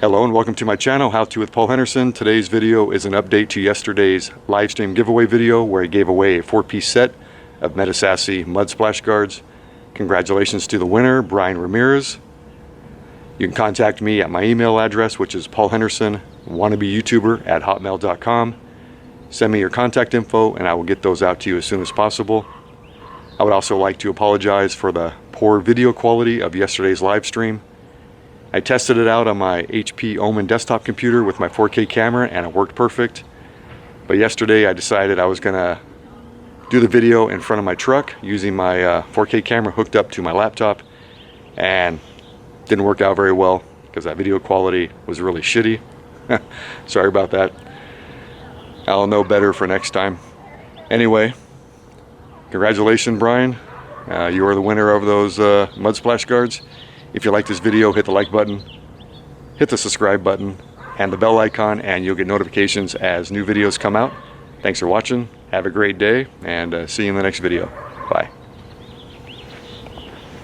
Hello and welcome to my channel, How To with Paul Henderson. Today's video is an update to yesterday's live stream giveaway video where I gave away a 4-piece set of Medesasi Mud Splash Guards. Congratulations to the winner, Brian Ramirez. You can contact me at my email address, which is paulhendersonwannabeyoutuber@hotmail.com. Send me your contact info and I will get those out to you as soon as possible. I would also like to apologize for the poor video quality of yesterday's live stream. I tested it out on my HP Omen desktop computer with my 4K camera and it worked perfect. But yesterday I decided I was gonna do the video in front of my truck using my 4K camera hooked up to my laptop, and didn't work out very well because that video quality was really shitty. Sorry about that. I'll know better for next time. Anyway, congratulations, Brian. You are the winner of those Mud Splash Guards. If you like this video, hit the like button, hit the subscribe button, and the bell icon, and you'll get notifications as new videos come out. Thanks for watching. Have a great day, and see you in the next video.